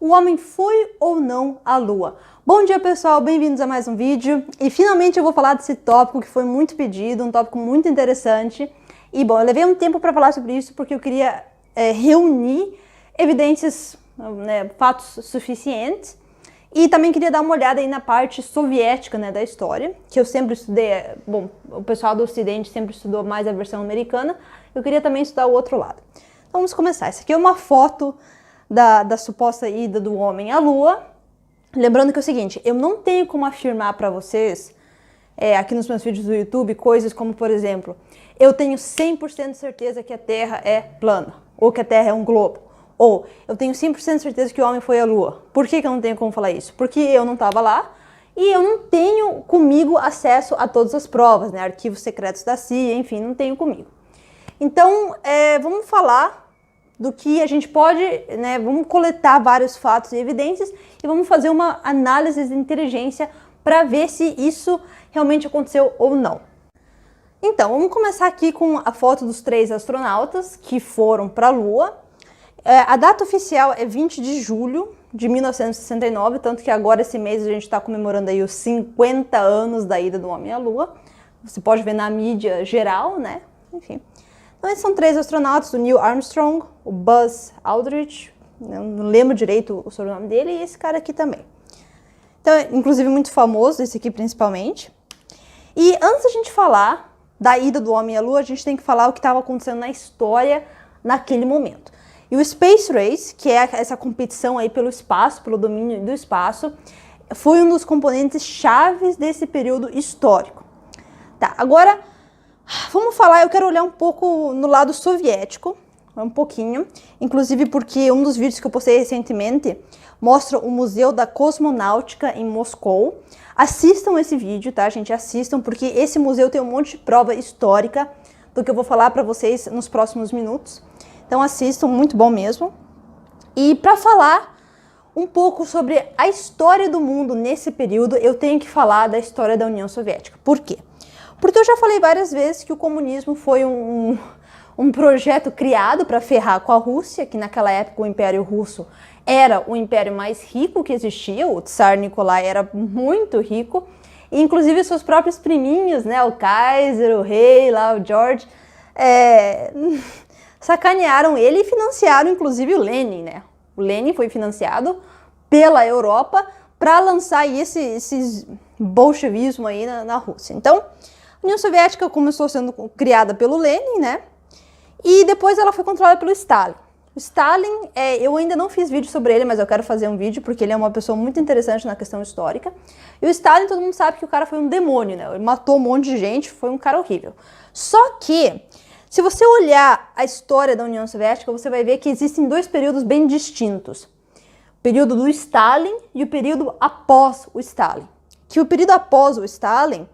O homem foi ou não à Lua? Bom dia, pessoal, bem-vindos a mais um vídeo. E finalmente eu vou falar desse tópico que foi muito pedido, um tópico muito interessante. E bom, eu levei um tempo para falar sobre isso porque eu queria reunir evidências, fatos suficientes. E também queria dar uma olhada aí na parte soviética, da história, que eu sempre estudei. Bom, o pessoal do Ocidente sempre estudou mais a versão americana. Eu queria também estudar o outro lado. Então vamos começar. Essa aqui é uma foto da suposta ida do homem à Lua. Lembrando que é o seguinte, eu não tenho como afirmar para vocês, aqui nos meus vídeos do YouTube, coisas como, por exemplo, eu tenho 100% de certeza que a Terra é plana, ou que a Terra é um globo, ou eu tenho 100% de certeza que o homem foi à Lua. Por que eu não tenho como falar isso? Porque eu não estava lá e eu não tenho comigo acesso a todas as provas, arquivos secretos da CIA, enfim, não tenho comigo. Então, vamos falar do que a gente pode, vamos coletar vários fatos e evidências e vamos fazer uma análise de inteligência para ver se isso realmente aconteceu ou não. Então, vamos começar aqui com a foto dos 3 astronautas que foram para a Lua. A data oficial é 20 de julho de 1969, tanto que agora esse mês a gente está comemorando aí os 50 anos da ida do homem à Lua. Você pode ver na mídia geral, enfim. Então, esses são 3 astronautas, o Neil Armstrong, o Buzz Aldrin, não lembro direito o sobrenome dele, e esse cara aqui também. Então, é inclusive muito famoso, esse aqui principalmente. E antes da gente falar da ida do homem à Lua, a gente tem que falar o que estava acontecendo na história naquele momento. E o Space Race, que é essa competição aí pelo espaço, pelo domínio do espaço, foi um dos componentes chaves desse período histórico. Tá, agora vamos falar, eu quero olhar um pouco no lado soviético, um pouquinho, inclusive porque um dos vídeos que eu postei recentemente mostra o Museu da Cosmonáutica em Moscou. Assistam esse vídeo, tá, gente? Assistam, porque esse museu tem um monte de prova histórica do que eu vou falar para vocês nos próximos minutos. Então assistam, muito bom mesmo. E para falar um pouco sobre a história do mundo nesse período, eu tenho que falar da história da União Soviética. Por quê? Porque eu já falei várias vezes que o comunismo foi um projeto criado para ferrar com a Rússia, que naquela época o Império Russo era o império mais rico que existia, o Tsar Nikolai era muito rico, e inclusive seus próprios priminhos, o Kaiser, o rei, lá, o George, sacanearam ele e financiaram inclusive o Lenin, O Lenin foi financiado pela Europa para lançar aí esse bolchevismo aí na Rússia. Então, a União Soviética começou sendo criada pelo Lenin, e depois ela foi controlada pelo Stalin. O Stalin, eu ainda não fiz vídeo sobre ele, mas eu quero fazer um vídeo porque ele é uma pessoa muito interessante na questão histórica. E o Stalin, todo mundo sabe que o cara foi um demônio, Ele matou um monte de gente, foi um cara horrível. Só que, se você olhar a história da União Soviética, você vai ver que existem 2 períodos bem distintos. O período do Stalin e o período após o Stalin. Que o período após o Stalin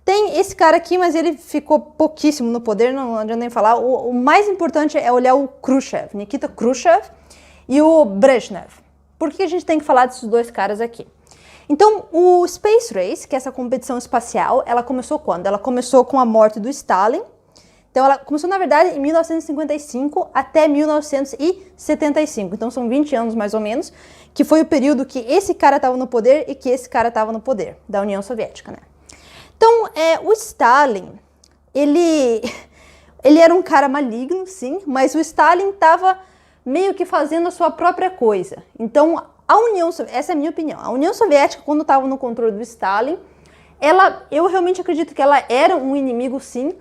tem esse cara aqui, mas ele ficou pouquíssimo no poder, não adianta nem falar. O mais importante é olhar o Khrushchev, Nikita Khrushchev e o Brezhnev. Por que a gente tem que falar desses 2 caras aqui? Então, o Space Race, que é essa competição espacial, ela começou quando? Ela começou com a morte do Stalin. Então, ela começou, na verdade, em 1955 até 1975. Então, são 20 anos, mais ou menos, que foi o período que esse cara estava no poder e que esse cara estava no poder, da União Soviética, Então, o Stalin, ele era um cara maligno, sim, mas o Stalin estava meio que fazendo a sua própria coisa. Então, essa é a minha opinião, a União Soviética, quando estava no controle do Stalin, eu realmente acredito que ela era um inimigo, sim,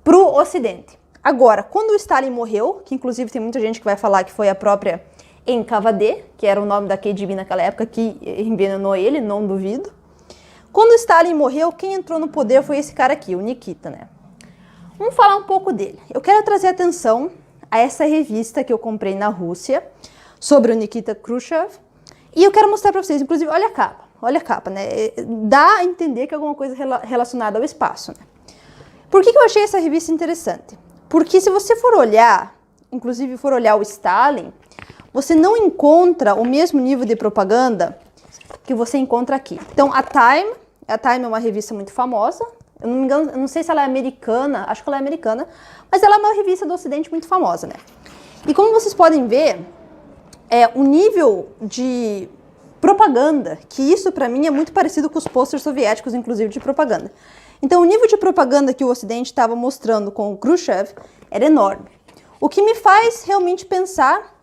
para o Ocidente. Agora, quando o Stalin morreu, que inclusive tem muita gente que vai falar que foi a própria NKVD, que era o nome da KGB naquela época, que envenenou ele, não duvido. Quando o Stalin morreu, quem entrou no poder foi esse cara aqui, o Nikita, Vamos falar um pouco dele. Eu quero trazer atenção a essa revista que eu comprei na Rússia, sobre o Nikita Khrushchev, e eu quero mostrar para vocês, inclusive, olha a capa, Dá a entender que é alguma coisa relacionada ao espaço, Por que eu achei essa revista interessante? Porque se você for olhar, inclusive for olhar o Stalin, você não encontra o mesmo nível de propaganda que você encontra aqui. Então, a Time é uma revista muito famosa, eu não me engano, eu não sei se ela é americana, acho que ela é americana, mas ela é uma revista do Ocidente muito famosa, E como vocês podem ver, o nível de propaganda, que isso para mim é muito parecido com os posters soviéticos, inclusive de propaganda. Então o nível de propaganda que o Ocidente estava mostrando com o Khrushchev era enorme. O que me faz realmente pensar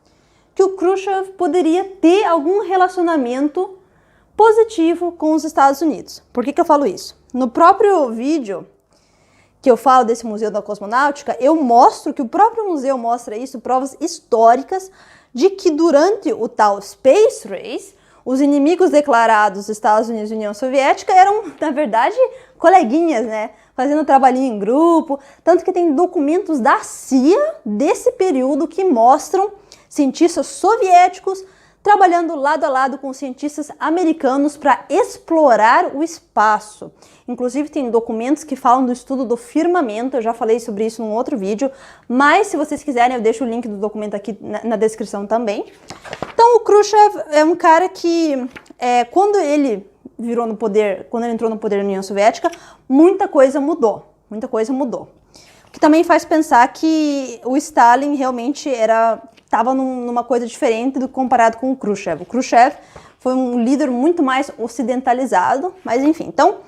que o Khrushchev poderia ter algum relacionamento positivo com os Estados Unidos. Por que eu falo isso? No próprio vídeo que eu falo desse Museu da Cosmonáutica, eu mostro que o próprio museu mostra isso, provas históricas de que durante o tal Space Race, os inimigos declarados dos Estados Unidos e União Soviética eram, na verdade, coleguinhas, né? Fazendo trabalhinho em grupo. Tanto que tem documentos da CIA desse período que mostram cientistas soviéticos trabalhando lado a lado com cientistas americanos para explorar o espaço. Inclusive tem documentos que falam do estudo do firmamento, eu já falei sobre isso num outro vídeo, mas se vocês quiserem eu deixo o link do documento aqui na descrição também. Então o Khrushchev é um cara que, quando ele virou no poder, quando ele entrou no poder da União Soviética, muita coisa mudou. O que também faz pensar que o Stalin realmente estava numa coisa diferente do que comparado com o Khrushchev. O Khrushchev foi um líder muito mais ocidentalizado, mas enfim. Então,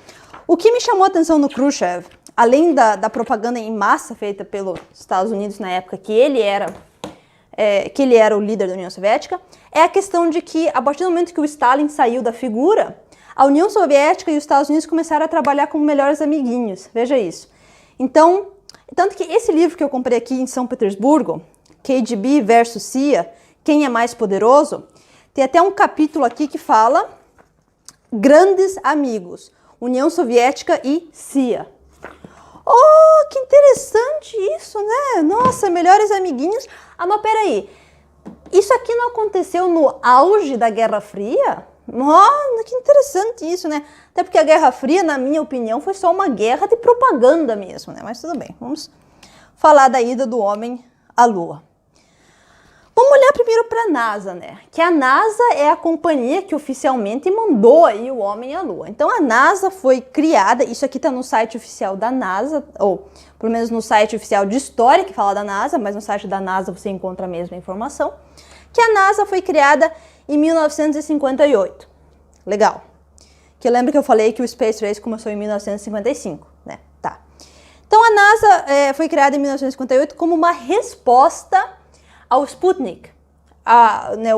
o que me chamou a atenção no Khrushchev, além da propaganda em massa feita pelos Estados Unidos na época que ele era o líder da União Soviética, é a questão de que, a partir do momento que o Stalin saiu da figura, a União Soviética e os Estados Unidos começaram a trabalhar como melhores amiguinhos. Veja isso. Então, tanto que esse livro que eu comprei aqui em São Petersburgo, KGB versus CIA, quem é mais poderoso, tem até um capítulo aqui que fala grandes amigos, União Soviética e CIA. Oh, que interessante isso, né? Nossa, melhores amiguinhos. Ah, mas peraí, isso aqui não aconteceu no auge da Guerra Fria? Oh, que interessante isso, né? Até porque a Guerra Fria, na minha opinião, foi só uma guerra de propaganda mesmo, né? Mas tudo bem, vamos falar da ida do homem à Lua. Vamos olhar primeiro para a NASA, né? Que a NASA é a companhia que oficialmente mandou aí o homem à Lua. Então a NASA foi criada, isso aqui está no site oficial da NASA, ou pelo menos no site oficial de história que fala da NASA, mas no site da NASA você encontra a mesma informação, que a NASA foi criada em 1958. Legal. Que lembra que eu falei que o Space Race começou em 1955, né? Tá. Então a NASA foi criada em 1958 como uma resposta ao Sputnik.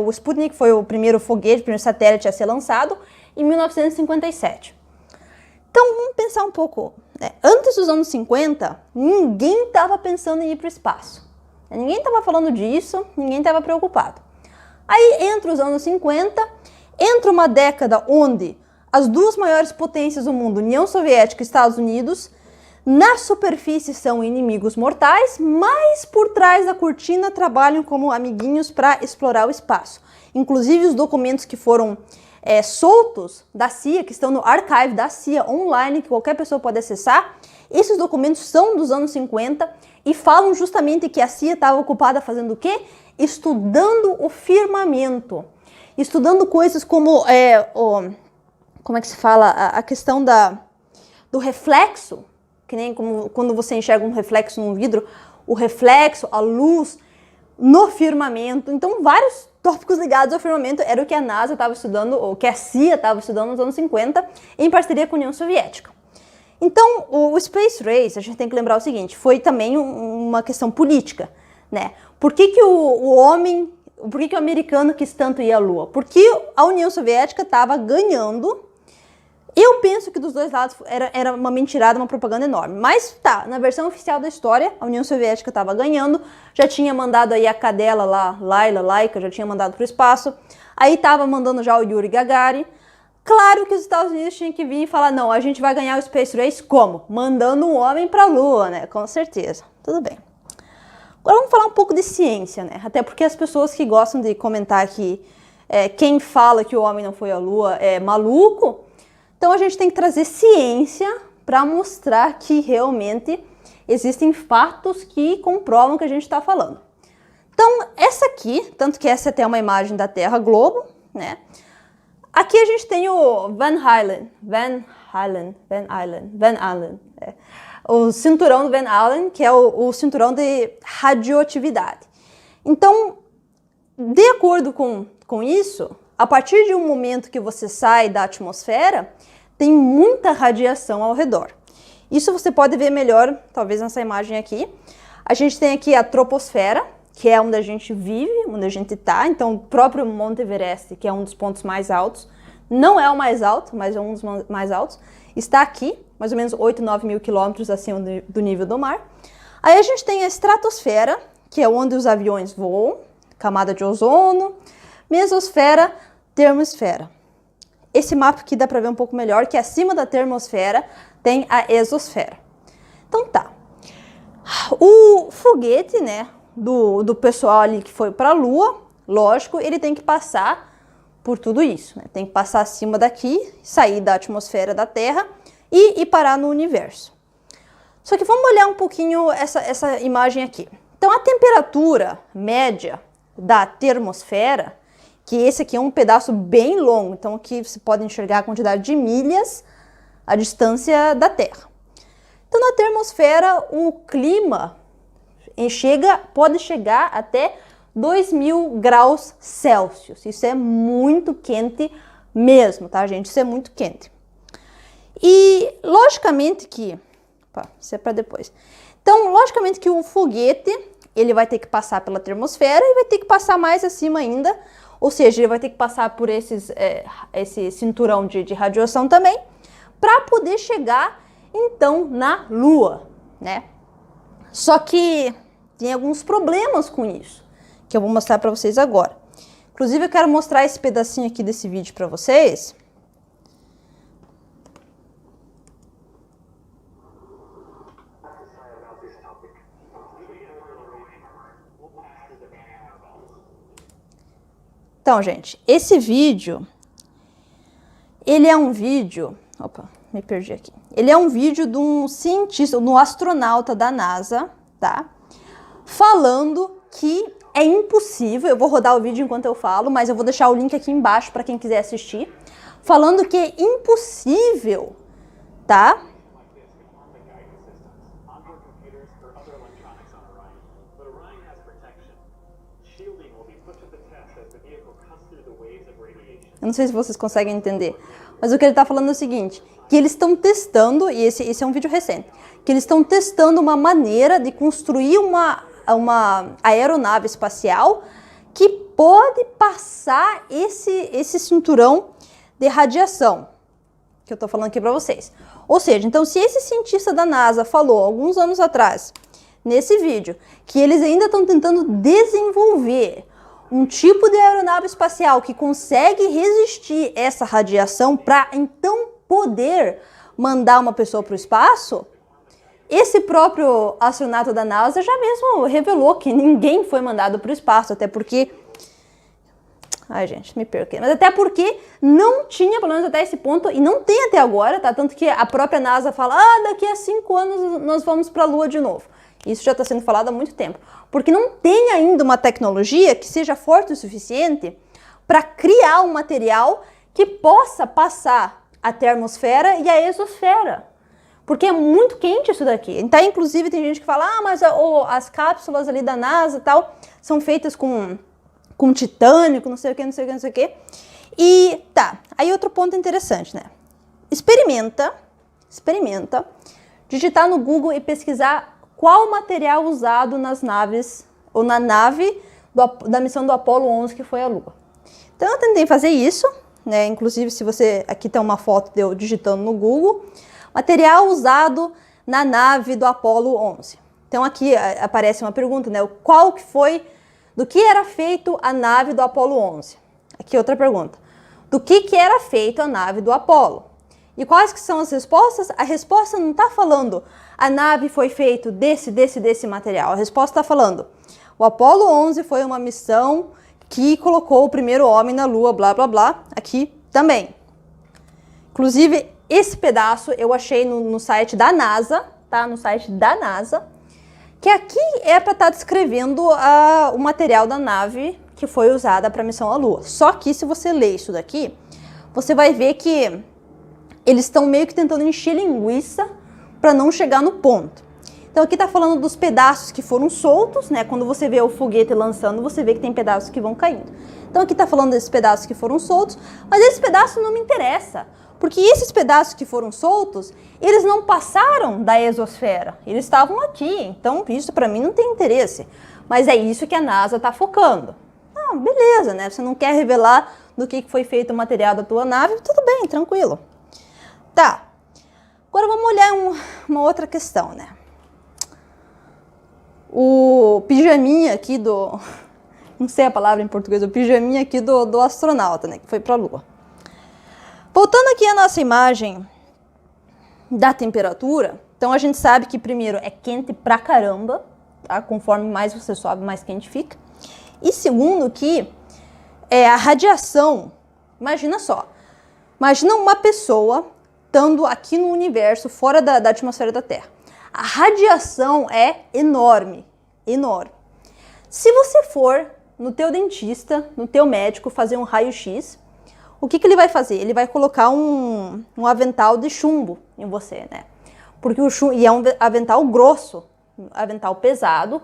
O Sputnik foi o primeiro foguete, o primeiro satélite a ser lançado em 1957. Então vamos pensar um pouco. Antes dos anos 50, ninguém estava pensando em ir para o espaço. Ninguém estava falando disso, ninguém estava preocupado. Aí entra os anos 50, entra uma década onde as duas maiores potências do mundo, União Soviética e Estados Unidos, na superfície são inimigos mortais, mas por trás da cortina trabalham como amiguinhos para explorar o espaço. Inclusive os documentos que foram soltos da CIA, que estão no archive da CIA online, que qualquer pessoa pode acessar, esses documentos são dos anos 50 e falam justamente que a CIA estava ocupada fazendo o quê? Estudando o firmamento. Estudando coisas como, como é que se fala? A questão do reflexo, que nem como quando você enxerga um reflexo num vidro, o reflexo, a luz no firmamento. Então, vários tópicos ligados ao firmamento era o que a NASA estava estudando, ou que a CIA estava estudando nos anos 50, em parceria com a União Soviética. Então, o Space Race, a gente tem que lembrar o seguinte, foi também uma questão política, né? Por que o americano quis tanto ir à Lua? Porque a União Soviética estava ganhando. Eu penso que dos dois lados era uma mentirada, uma propaganda enorme. Mas tá, na versão oficial da história, a União Soviética estava ganhando, já tinha mandado aí a cadela lá, Laika, já tinha mandado para o espaço. Aí estava mandando já o Yuri Gagarin. Claro que os Estados Unidos tinham que vir e falar, não, a gente vai ganhar o Space Race como? Mandando um homem para a Lua, né? Com certeza. Tudo bem. Agora vamos falar um pouco de ciência, né? Até porque as pessoas que gostam de comentar que quem fala que o homem não foi à Lua é maluco. Então a gente tem que trazer ciência para mostrar que realmente existem fatos que comprovam o que a gente está falando. Então essa aqui, tanto que essa é até uma imagem da Terra Globo, né? Aqui a gente tem o Van Allen, o cinturão do Van Allen, que é o cinturão de radioatividade. Então de acordo com isso, a partir de um momento que você sai da atmosfera, tem muita radiação ao redor. Isso você pode ver melhor, talvez nessa imagem aqui. A gente tem aqui a troposfera, que é onde a gente vive, onde a gente está. Então, o próprio Monte Everest, que é um dos pontos mais altos, não é o mais alto, mas é um dos mais altos, está aqui, mais ou menos 8, 9 mil quilômetros acima do nível do mar. Aí a gente tem a estratosfera, que é onde os aviões voam, camada de ozono, mesosfera, termosfera. Esse mapa aqui dá para ver um pouco melhor, que acima da termosfera tem a exosfera. Então tá. O foguete, né, do pessoal ali que foi para a Lua, lógico, ele tem que passar por tudo isso, né? Tem que passar acima daqui, sair da atmosfera da Terra e parar no universo. Só que vamos olhar um pouquinho essa imagem aqui. Então a temperatura média da termosfera, que esse aqui é um pedaço bem longo, então aqui você pode enxergar a quantidade de milhas, a distância da Terra. Então na termosfera o clima pode chegar até 2.000 graus Celsius. Isso é muito quente mesmo, tá, gente? Isso é muito quente. E logicamente que... Opa, isso é para depois. Então, logicamente que o foguete, ele vai ter que passar pela termosfera e vai ter que passar mais acima ainda. Ou seja, ele vai ter que passar por esse cinturão de radiação também, para poder chegar, então, na Lua, né? Só que tem alguns problemas com isso, que eu vou mostrar para vocês agora. Inclusive, eu quero mostrar esse pedacinho aqui desse vídeo para vocês. Então, gente, esse vídeo, ele é um vídeo... Opa, me perdi aqui. Ele é um vídeo de um cientista, de um astronauta da NASA, tá? Falando que é impossível, eu vou rodar o vídeo enquanto eu falo, mas eu vou deixar o link aqui embaixo para quem quiser assistir, falando que é impossível, tá? Eu não sei se vocês conseguem entender, mas o que ele está falando é o seguinte, que eles estão testando, e esse é um vídeo recente, que eles estão testando uma maneira de construir uma aeronave espacial que pode passar esse cinturão de radiação, que eu estou falando aqui para vocês. Ou seja, então se esse cientista da NASA falou alguns anos atrás, nesse vídeo, que eles ainda estão tentando desenvolver um tipo de aeronave espacial que consegue resistir essa radiação para então poder mandar uma pessoa para o espaço, esse próprio astronauta da NASA já mesmo revelou que ninguém foi mandado para o espaço, até porque... Ai, gente, me perdi. Mas até porque não tinha, pelo menos até esse ponto, e não tem até agora, tá? Tanto que a própria NASA fala, daqui a 5 anos nós vamos para a Lua de novo. Isso já está sendo falado há muito tempo. Porque não tem ainda uma tecnologia que seja forte o suficiente para criar um material que possa passar a termosfera e a exosfera. Porque é muito quente isso daqui. Então, inclusive, tem gente que fala, mas as cápsulas ali da NASA e tal são feitas com titânio, com não sei o que, não sei o que, não sei o que. E tá, aí outro ponto interessante, né? Experimenta digitar no Google e pesquisar qual o material usado nas naves, ou na nave da missão do Apollo 11, que foi a Lua. Então eu tentei fazer isso, né? Inclusive, se você... Aqui tem uma foto de eu digitando no Google. Material usado na nave do Apollo 11. Então aqui aparece uma pergunta, né? Qual que foi... Do que era feito a nave do Apollo 11? Aqui outra pergunta. Do que era feito a nave do Apollo? E quais que são as respostas? A resposta não está falando a nave foi feita desse material. A resposta está falando o Apollo 11 foi uma missão que colocou o primeiro homem na Lua, blá, blá, blá. Aqui também. Inclusive, esse pedaço eu achei no site da NASA, tá? No site da NASA, que aqui é para estar descrevendo o material da nave que foi usada para a missão à Lua. Só que se você ler isso daqui, você vai ver que eles estão meio que tentando encher linguiça para não chegar no ponto. Então aqui está falando dos pedaços que foram soltos, né? Quando você vê o foguete lançando, você vê que tem pedaços que vão caindo. Então aqui está falando desses pedaços que foram soltos, mas esses pedaços não me interessam, porque esses pedaços que foram soltos, eles não passaram da exosfera, eles estavam aqui, então isso para mim não tem interesse. Mas é isso que a NASA está focando. Ah, beleza, né? Você não quer revelar do que foi feito o material da tua nave, tudo bem, tranquilo. Tá, agora vamos olhar uma outra questão, né? O pijaminha aqui do... Não sei a palavra em português, o pijaminha aqui do astronauta, né? Que foi para a Lua. Voltando aqui à nossa imagem da temperatura, então a gente sabe que primeiro é quente pra caramba, tá? Conforme mais você sobe, mais quente fica. E segundo que a radiação, imagina só, imagina uma pessoa estando aqui no universo, fora da atmosfera da Terra. A radiação é enorme, enorme. Se você for no teu dentista, no teu médico, fazer um raio-x, o que ele vai fazer? Ele vai colocar um avental de chumbo em você, né? Porque o chumbo, e é um avental grosso, um avental pesado,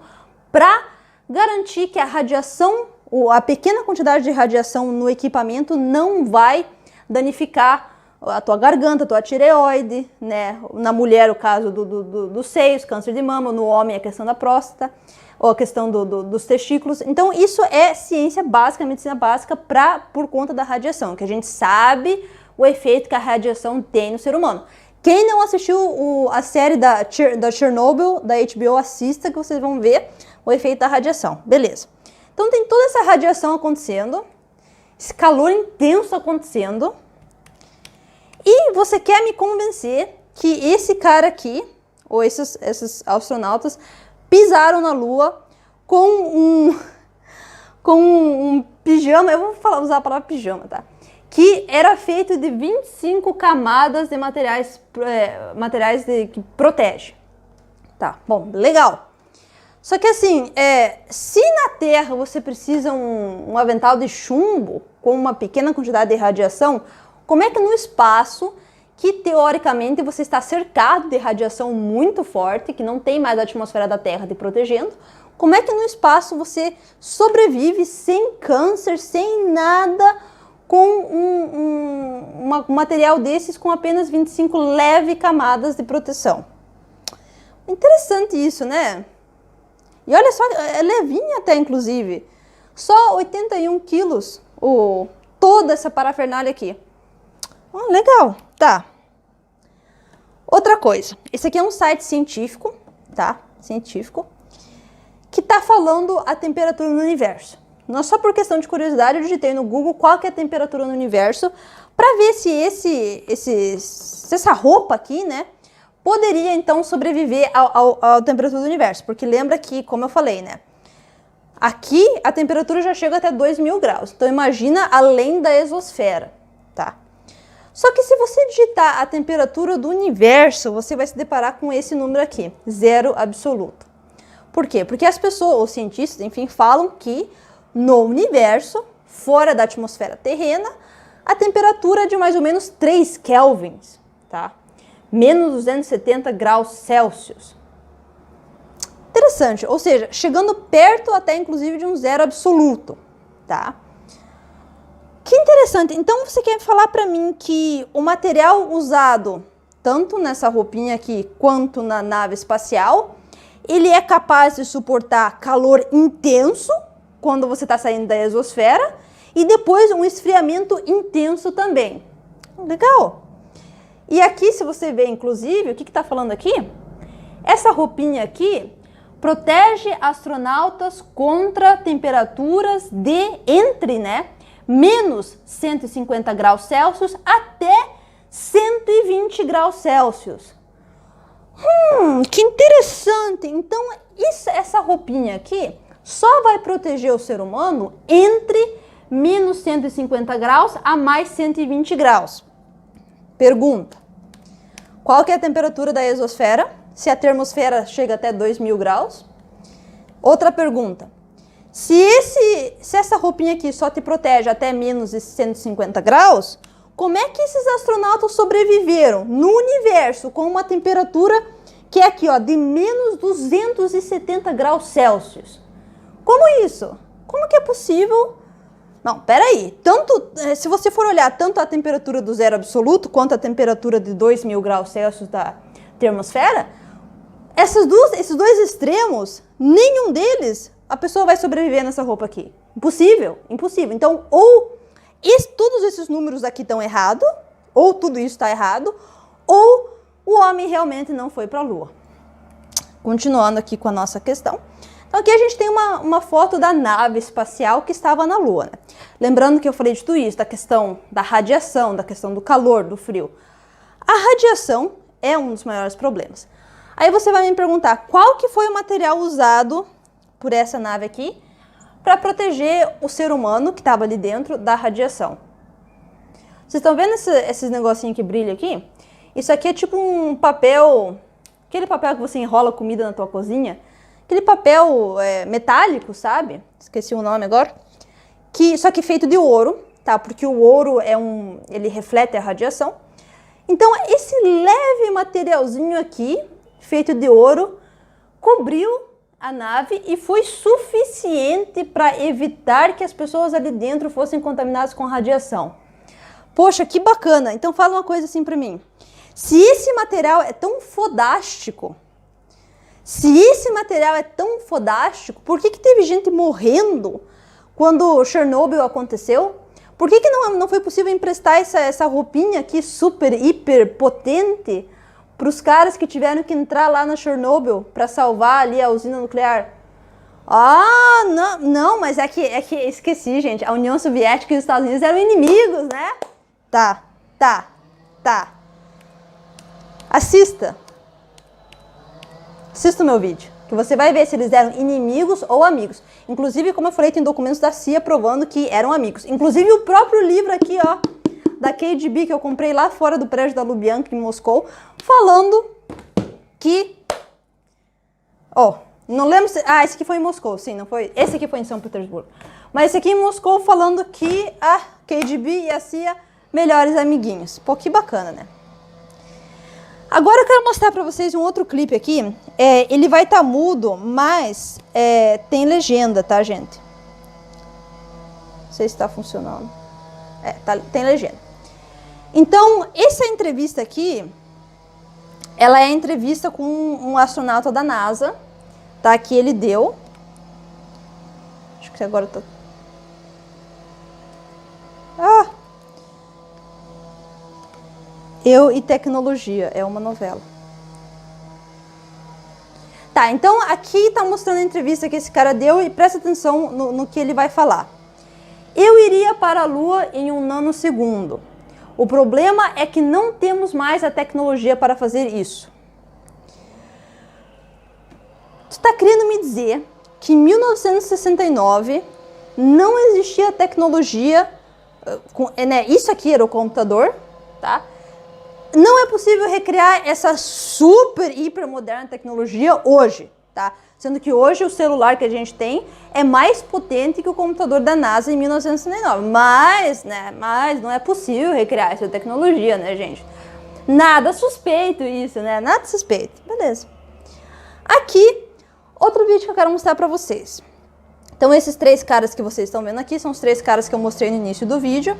para garantir que a radiação, a pequena quantidade de radiação no equipamento não vai danificar a tua garganta, a tua tireoide, né? Na mulher, o caso dos seios, câncer de mama, no homem, a questão da próstata, ou a questão dos testículos. Então, isso é ciência básica, medicina básica, por conta da radiação, que a gente sabe o efeito que a radiação tem no ser humano. Quem não assistiu a série da Chernobyl, da HBO, assista que vocês vão ver o efeito da radiação. Beleza. Então, tem toda essa radiação acontecendo, esse calor intenso acontecendo, e você quer me convencer que esse cara aqui, ou esses astronautas, pisaram na Lua com um pijama, eu vou usar a palavra pijama, tá? Que era feito de 25 camadas de materiais que protege. Tá, bom, legal. Só que assim, se na Terra você precisa um avental de chumbo com uma pequena quantidade de radiação, como é que no espaço, que teoricamente você está cercado de radiação muito forte, que não tem mais a atmosfera da Terra te protegendo, como é que no espaço você sobrevive sem câncer, sem nada, com um material desses com apenas 25 leve camadas de proteção? Interessante isso, né? E olha só, é levinha até, inclusive. Só 81 quilos, toda essa parafernália aqui. Legal, tá. Outra coisa, esse aqui é um site científico, tá? Científico, que tá falando a temperatura no universo. Não só por questão de curiosidade, eu digitei no Google qual que é a temperatura no universo, para ver se essa roupa aqui, né, poderia então sobreviver à temperatura do universo. Porque lembra que, como eu falei, né, aqui a temperatura já chega até 2.000 graus. Então imagina além da exosfera, tá? Só que se você digitar a temperatura do universo, você vai se deparar com esse número aqui, 0 absoluto. Por quê? Porque as pessoas, os cientistas, enfim, falam que no universo, fora da atmosfera terrena, a temperatura é de mais ou menos 3 kelvins, tá? Menos 270 graus Celsius. Interessante, ou seja, chegando perto até inclusive de um 0 absoluto, tá? Que interessante. Então você quer falar para mim que o material usado tanto nessa roupinha aqui quanto na nave espacial, ele é capaz de suportar calor intenso quando você está saindo da exosfera e depois um esfriamento intenso também. Legal. E aqui, se você ver, inclusive, o que está falando aqui? Essa roupinha aqui protege astronautas contra temperaturas de entre, né, menos 150 graus Celsius até 120 graus Celsius. Que interessante! Então, essa roupinha aqui só vai proteger o ser humano entre menos 150 graus a mais 120 graus. Pergunta: qual que é a temperatura da exosfera? Se a termosfera chega até 2.000 graus? Outra pergunta: se essa roupinha aqui só te protege até menos de 150 graus, como é que esses astronautas sobreviveram no universo com uma temperatura que é aqui, ó, de menos 270 graus Celsius. Como isso? Como que é possível? Não, peraí. Se você for olhar tanto a temperatura do zero absoluto quanto a temperatura de 2.000 graus Celsius da termosfera, esses dois extremos, nenhum deles, a pessoa vai sobreviver nessa roupa aqui. Impossível, impossível. Então, todos esses números aqui estão errados, ou tudo isso está errado, ou o homem realmente não foi para a Lua. Continuando aqui com a nossa questão. Então aqui a gente tem uma foto da nave espacial que estava na Lua, né? Lembrando que eu falei de tudo isso, da questão da radiação, da questão do calor, do frio. A radiação é um dos maiores problemas. Aí você vai me perguntar, qual que foi o material usado por essa nave aqui para proteger o ser humano que estava ali dentro da radiação? Vocês estão vendo esses negocinhos que brilham aqui? Isso aqui é tipo um papel, aquele papel que você enrola comida na tua cozinha, aquele papel metálico, sabe? Esqueci o nome agora. Só que feito de ouro, tá? Porque o ouro ele reflete a radiação. Então, esse leve materialzinho aqui, feito de ouro, cobriu a nave e foi suficiente para evitar que as pessoas ali dentro fossem contaminadas com radiação. Poxa, que bacana! Então, fala uma coisa assim para mim. Se esse material é tão fodástico, por que teve gente morrendo quando Chernobyl aconteceu? Por que não foi possível emprestar essa roupinha aqui super, hiper potente para os caras que tiveram que entrar lá na Chernobyl para salvar ali a usina nuclear? Ah, não, mas é que esqueci, gente. A União Soviética e os Estados Unidos eram inimigos, né? Tá. Assista o meu vídeo, que você vai ver se eles eram inimigos ou amigos. Inclusive, como eu falei, tem documentos da CIA provando que eram amigos. Inclusive, o próprio livro aqui, ó, da KGB, que eu comprei lá fora do prédio da Lubyanka, em Moscou, falando que... não lembro se... esse aqui foi em Moscou, sim, não foi? Esse aqui foi em São Petersburgo. Mas esse aqui em Moscou falando que a KGB e a CIA, melhores amiguinhos. Pô, que bacana, né? Agora eu quero mostrar para vocês um outro clipe aqui. Ele vai estar mudo, mas tem legenda, tá, gente? Não sei se está funcionando. Tem legenda. Então, essa entrevista aqui, ela é a entrevista com um astronauta da NASA, tá? Que ele deu. Acho que agora tá... Eu e Tecnologia, é uma novela. Tá, então aqui tá mostrando a entrevista que esse cara deu e presta atenção no que ele vai falar. Eu iria para a Lua em 1 nanosegundo. O problema é que não temos mais a tecnologia para fazer isso. Tu tá querendo me dizer que em 1969 não existia tecnologia, isso aqui era o computador, tá? Não é possível recriar essa super, hiper moderna tecnologia hoje, tá? Sendo que hoje o celular que a gente tem é mais potente que o computador da NASA em 1969. Mas não é possível recriar essa tecnologia, né, gente? Nada suspeito isso, né? Nada suspeito. Beleza. Aqui, outro vídeo que eu quero mostrar pra vocês. Então, esses 3 caras que vocês estão vendo aqui são os 3 caras que eu mostrei no início do vídeo.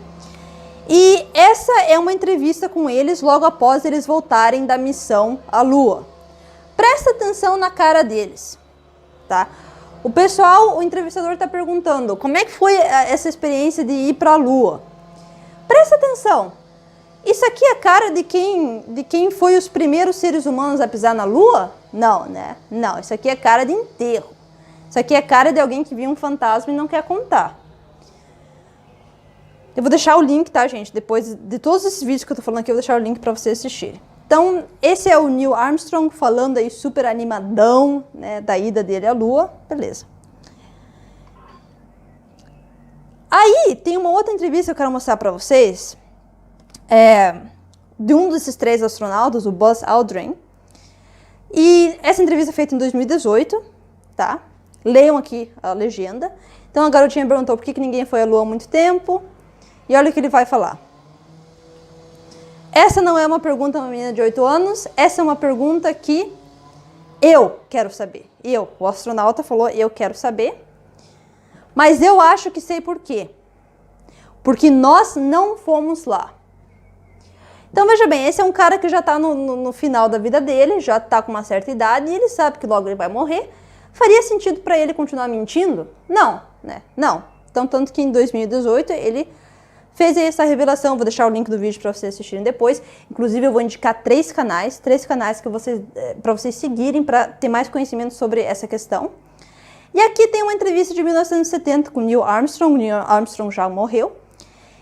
E essa é uma entrevista com eles logo após eles voltarem da missão à Lua. Presta atenção na cara deles, tá? O entrevistador está perguntando, como é que foi essa experiência de ir para a Lua? Presta atenção. Isso aqui é a cara de quem foi os primeiros seres humanos a pisar na Lua? Não, né? Não, isso aqui é cara de enterro. Isso aqui é cara de alguém que viu um fantasma e não quer contar. Eu vou deixar o link, tá, gente? Depois de todos esses vídeos que eu tô falando aqui, eu vou deixar o link para vocês assistirem. Então, esse é o Neil Armstrong falando aí super animadão, né, da ida dele à Lua. Beleza. Aí, tem uma outra entrevista que eu quero mostrar para vocês, de um desses 3 astronautas, o Buzz Aldrin. E essa entrevista é feita em 2018, tá? Leiam aqui a legenda. Então, a garotinha perguntou por que ninguém foi à Lua há muito tempo. E olha o que ele vai falar. Essa não é uma pergunta a uma menina de 8 anos, essa é uma pergunta que Eu quero saber. O astronauta falou, eu quero saber. Mas eu acho que sei por quê. Porque nós não fomos lá. Então, veja bem, esse é um cara que já está no final da vida dele, já está com uma certa idade, e ele sabe que logo ele vai morrer. Faria sentido para ele continuar mentindo? Não, né? Não. Então, tanto que em 2018 ele fez essa revelação. Vou deixar o link do vídeo para vocês assistirem depois. Inclusive, eu vou indicar três canais que para vocês seguirem, para ter mais conhecimento sobre essa questão. E aqui tem uma entrevista de 1970 com Neil Armstrong. Neil Armstrong já morreu.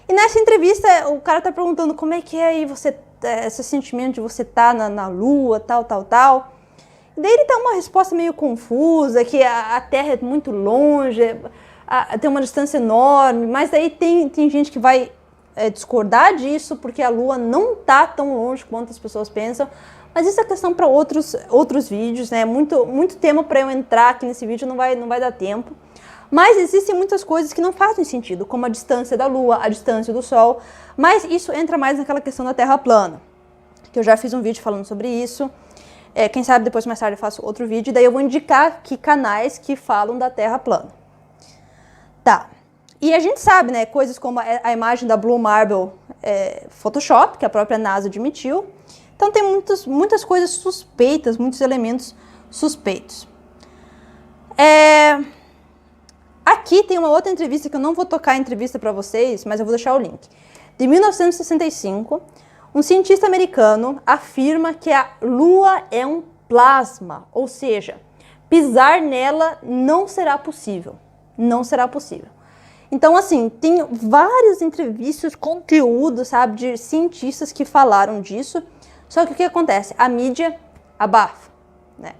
E nessa entrevista, o cara tá perguntando como é que é aí você, esse sentimento de você estar na Lua, tal. E daí ele dá uma resposta meio confusa, que a Terra é muito longe, tem uma distância enorme, mas daí tem gente que vai discordar disso, porque a Lua não tá tão longe quanto as pessoas pensam. Mas isso é questão para outros vídeos, né? Muito tema para eu entrar aqui nesse vídeo, não vai dar tempo. Mas existem muitas coisas que não fazem sentido, como a distância da Lua, a distância do Sol. Mas isso entra mais naquela questão da Terra plana, que eu já fiz um vídeo falando sobre isso. Quem sabe depois, mais tarde, eu faço outro vídeo. Daí eu vou indicar aqui canais que falam da Terra plana. Tá. E a gente sabe, né, coisas como a imagem da Blue Marble Photoshop, que a própria NASA admitiu. Então tem muitas coisas suspeitas, muitos elementos suspeitos. Aqui tem uma outra entrevista que eu não vou tocar a entrevista para vocês, mas eu vou deixar o link. De 1965, um cientista americano afirma que a Lua é um plasma, ou seja, pisar nela não será possível. Não será possível. Então, assim, tem várias entrevistas, conteúdo, sabe, de cientistas que falaram disso. Só que o que acontece? A mídia abafa, né?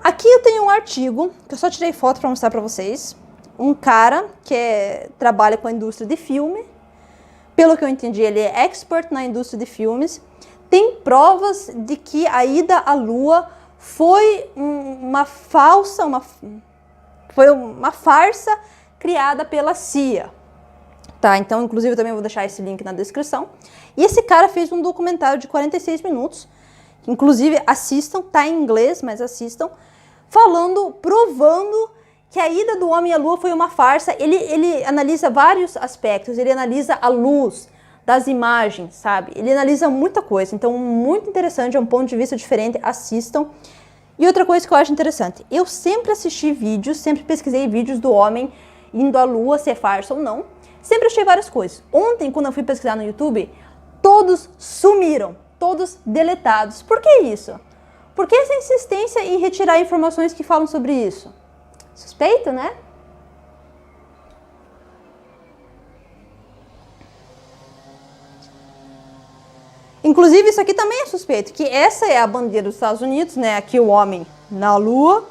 Aqui eu tenho um artigo, que eu só tirei foto para mostrar para vocês. Um cara que trabalha com a indústria de filme. Pelo que eu entendi, ele é expert na indústria de filmes. Tem provas de que a ida à Lua foi uma farsa criada pela CIA. Tá, então, inclusive, eu também vou deixar esse link na descrição. E esse cara fez um documentário de 46 minutos. Inclusive, assistam, tá em inglês, mas assistam. Provando que a ida do homem à Lua foi uma farsa. Ele analisa vários aspectos. Ele analisa a luz das imagens, sabe? Ele analisa muita coisa. Então, muito interessante, é um ponto de vista diferente. Assistam. E outra coisa que eu acho interessante. Eu sempre assisti vídeos, sempre pesquisei vídeos do homem indo à Lua, se é farsa ou não. Sempre achei várias coisas. Ontem, quando eu fui pesquisar no YouTube, todos sumiram, todos deletados. Por que isso? Por que essa insistência em retirar informações que falam sobre isso? Suspeito, né? Inclusive, isso aqui também é suspeito, que essa é a bandeira dos Estados Unidos, né? Aqui o homem na Lua.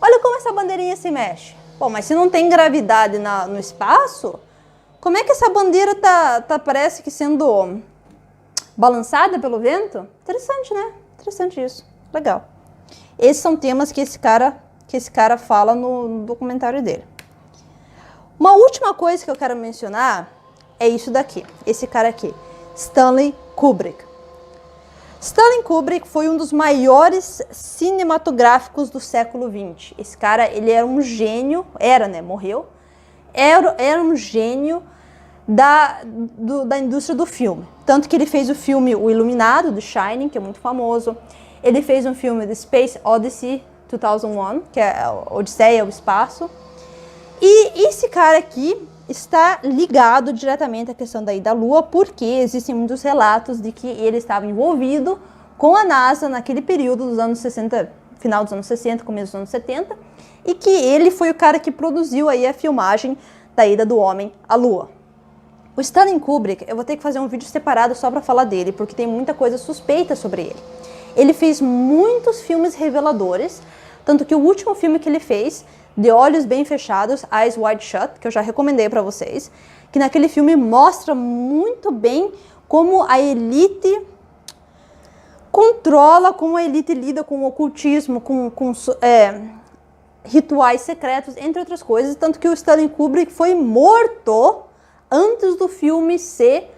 Olha como essa bandeirinha se mexe. Bom, mas se não tem gravidade no espaço, como é que essa bandeira tá parece que sendo balançada pelo vento? Interessante, né? Interessante isso. Legal. Esses são temas que esse cara fala no documentário dele. Uma última coisa que eu quero mencionar é isso daqui. Esse cara aqui, Stanley Kubrick. Stanley Kubrick foi um dos maiores cinematográficos do século XX. Esse cara, ele era um gênio, morreu. Era um gênio da indústria do filme. Tanto que ele fez o filme O Iluminado, do Shining, que é muito famoso. Ele fez um filme The Space Odyssey 2001, que é a Odisseia ao Espaço. E esse cara aqui está ligado diretamente à questão da ida à Lua, porque existem muitos relatos de que ele estava envolvido com a NASA naquele período dos anos 60, final dos anos 60, começo dos anos 70, e que ele foi o cara que produziu aí a filmagem da ida do homem à Lua. O Stanley Kubrick, eu vou ter que fazer um vídeo separado só para falar dele, porque tem muita coisa suspeita sobre ele. Ele fez muitos filmes reveladores, tanto que o último filme que ele fez, De Olhos Bem Fechados, Eyes Wide Shut, que eu já recomendei para vocês, que naquele filme mostra muito bem como a elite controla, como a elite lida com o ocultismo, com rituais secretos, entre outras coisas, tanto que o Stanley Kubrick foi morto antes do filme ser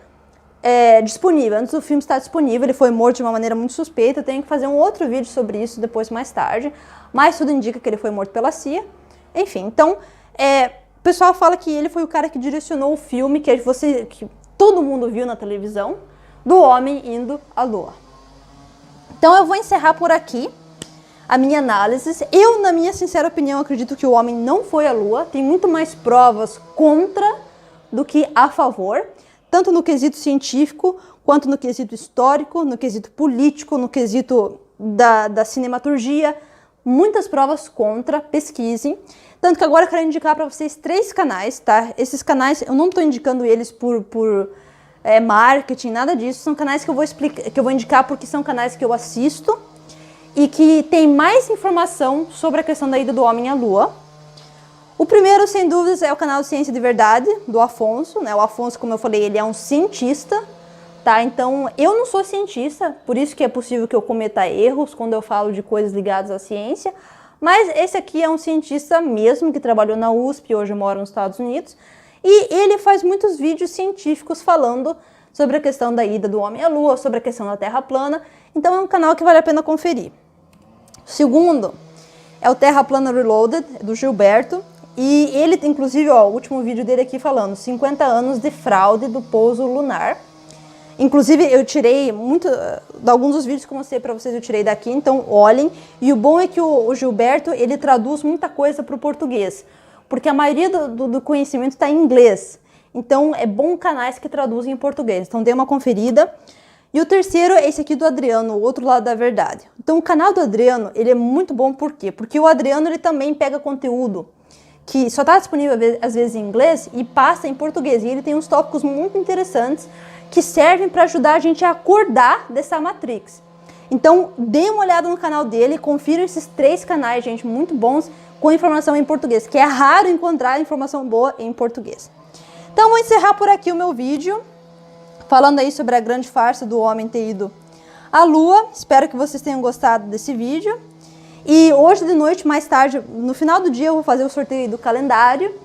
disponível, antes do filme estar disponível, ele foi morto de uma maneira muito suspeita. Eu tenho que fazer um outro vídeo sobre isso depois, mais tarde, mas tudo indica que ele foi morto pela CIA. Enfim, então, o pessoal fala que ele foi o cara que direcionou o filme que todo mundo viu na televisão, do homem indo à Lua. Então eu vou encerrar por aqui a minha análise. Eu, na minha sincera opinião, acredito que o homem não foi à Lua. Tem muito mais provas contra do que a favor, tanto no quesito científico, quanto no quesito histórico, no quesito político, no quesito da cinematurgia. Muitas provas contra, pesquisem. Tanto que agora eu quero indicar para vocês 3 canais, tá? Esses canais, eu não estou indicando eles por marketing, nada disso. São canais que eu vou indicar porque são canais que eu assisto e que tem mais informação sobre a questão da ida do homem à Lua. O primeiro, sem dúvidas, é o canal Ciência de Verdade, do Afonso, né? O Afonso, como eu falei, ele é um cientista, tá? Então, eu não sou cientista, por isso que é possível que eu cometa erros quando eu falo de coisas ligadas à ciência, mas esse aqui é um cientista mesmo, que trabalhou na USP, hoje mora nos Estados Unidos, e ele faz muitos vídeos científicos falando sobre a questão da ida do homem à Lua, sobre a questão da Terra plana, então é um canal que vale a pena conferir. O segundo é o Terra Plana Reloaded, do Gilberto, e ele, inclusive, ó, o último vídeo dele aqui falando 50 anos de fraude do pouso lunar. Inclusive, eu tirei alguns dos vídeos que eu mostrei para vocês, eu tirei daqui, então olhem. E o bom é que o Gilberto, ele traduz muita coisa para o português, porque a maioria do conhecimento está em inglês. Então, é bom canais que traduzem em português. Então, dê uma conferida. E o terceiro é esse aqui do Adriano, o outro lado da verdade. Então, o canal do Adriano, ele é muito bom, por quê? Porque o Adriano, ele também pega conteúdo que só está disponível às vezes em inglês e passa em português. E ele tem uns tópicos muito interessantes que servem para ajudar a gente a acordar dessa Matrix. Então, dê uma olhada no canal dele, confira esses 3 canais, gente, muito bons, com informação em português, que é raro encontrar informação boa em português. Então, vou encerrar por aqui o meu vídeo, falando aí sobre a grande farsa do homem ter ido à Lua. Espero que vocês tenham gostado desse vídeo. E hoje de noite, mais tarde, no final do dia, eu vou fazer o sorteio do calendário.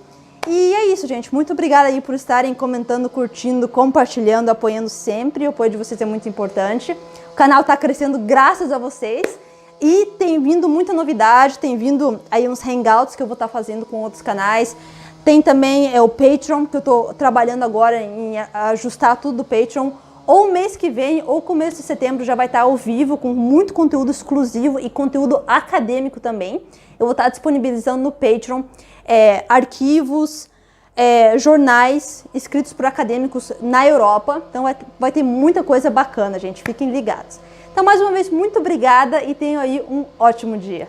E é isso, gente. Muito obrigada aí por estarem comentando, curtindo, compartilhando, apoiando sempre. O apoio de vocês é muito importante. O canal está crescendo graças a vocês. E tem vindo muita novidade, tem vindo aí uns hangouts que eu vou estar fazendo com outros canais. Tem também o Patreon, que eu estou trabalhando agora em ajustar tudo do Patreon. Ou mês que vem, ou começo de setembro, já vai estar ao vivo, com muito conteúdo exclusivo e conteúdo acadêmico também. Eu vou estar disponibilizando no Patreon arquivos, jornais escritos por acadêmicos na Europa. Então vai ter muita coisa bacana, gente. Fiquem ligados. Então, mais uma vez, muito obrigada e tenham aí um ótimo dia.